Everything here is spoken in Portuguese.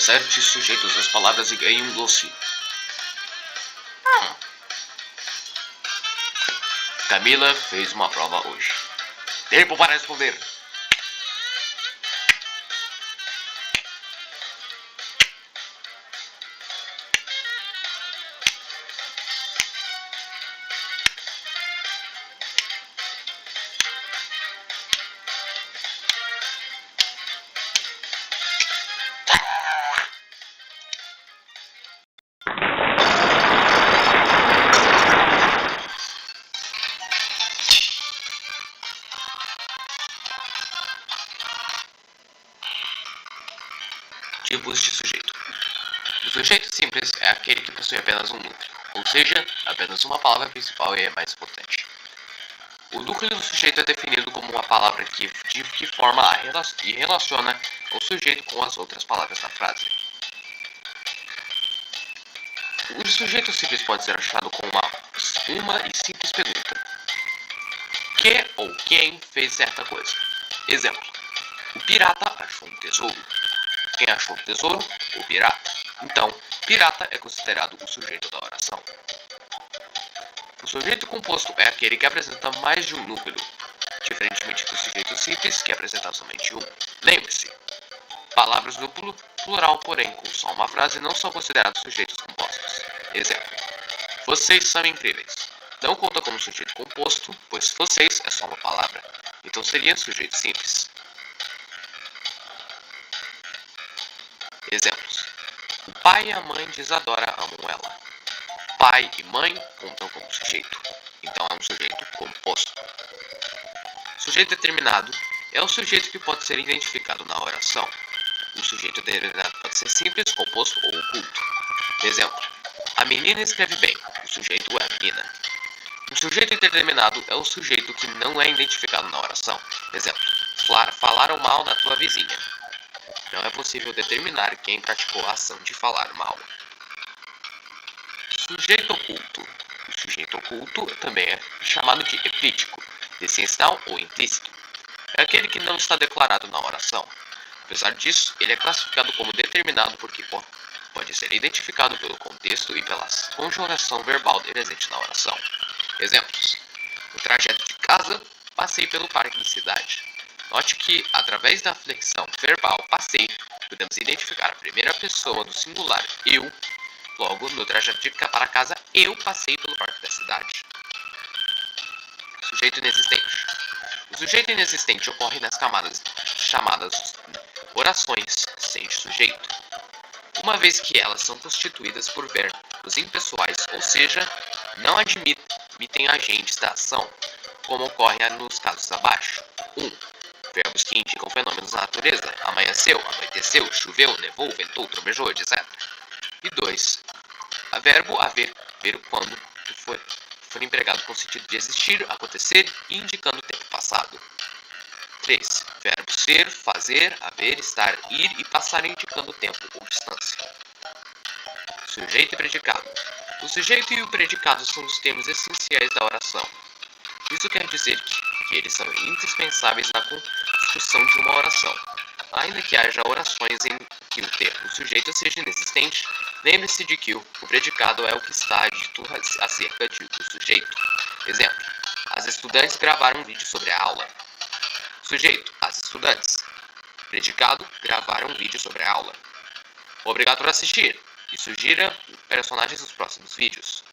acerte sujeitos das palavras e ganhe um doce. Camila fez uma prova hoje. Tempo para responder. Tipos de sujeito. O sujeito simples é aquele que possui apenas um núcleo, ou seja, apenas uma palavra principal e é mais importante. O núcleo do sujeito é definido como uma palavra que forma e relaciona o sujeito com as outras palavras da frase. O sujeito simples pode ser achado com uma e simples pergunta. Que ou quem fez certa coisa? Exemplo. O pirata achou um tesouro. Quem achou o tesouro? O pirata. Então, pirata é considerado o sujeito da oração. O sujeito composto é aquele que apresenta mais de um núcleo, diferentemente do sujeito simples, que apresenta somente um. Lembre-se, palavras no plural, porém com só uma frase, não são considerados sujeitos compostos. Exemplo. Vocês são incríveis. Não conta como sujeito composto, pois vocês é só uma palavra. Então seria sujeito simples. Exemplos. O pai e a mãe de Isadora amam ela. Pai e mãe contam como sujeito. Então é um sujeito composto. Sujeito determinado é o sujeito que pode ser identificado na oração. O sujeito determinado pode ser simples, composto ou oculto. Exemplo. A menina escreve bem. O sujeito é a menina. O sujeito indeterminado é o sujeito que não é identificado na oração. Exemplo. Falaram mal da tua vizinha. Não é possível determinar quem praticou a ação de falar mal. Sujeito oculto. O sujeito oculto também é chamado de epítico, essencial ou implícito. É aquele que não está declarado na oração. Apesar disso, ele é classificado como determinado porque pode ser identificado pelo contexto e pela conjugação verbal presente na oração. Exemplos. No trajeto de casa, passei pelo parque da cidade. Note que, através da flexão verbal passei, podemos identificar a primeira pessoa do singular eu. Logo, no trajeto para casa, eu passei pelo parque da cidade. Sujeito inexistente. O sujeito inexistente ocorre nas camadas chamadas orações sem sujeito, uma vez que elas são constituídas por verbos impessoais, ou seja, não admitem agentes da ação, como ocorre nos casos abaixo. 1. Verbos que indicam fenômenos da natureza, amanheceu, anoiteceu, choveu, nevou, ventou, trovejou, etc. E 2. A verbo haver, ver quando for empregado com o sentido de existir, acontecer e indicando o tempo passado. 3. Verbo ser, fazer, haver, estar, ir e passar indicando tempo ou distância. Sujeito e predicado. O sujeito e o predicado são os termos essenciais da oração. Isso quer dizer que eles são indispensáveis na construção de uma oração. Ainda que haja orações em que o termo sujeito seja inexistente, lembre-se de que o predicado é o que está dito acerca do sujeito. Exemplo. As estudantes gravaram um vídeo sobre a aula. Sujeito. As estudantes. Predicado. Gravaram um vídeo sobre a aula. Obrigado por assistir. E sugira personagens nos próximos vídeos.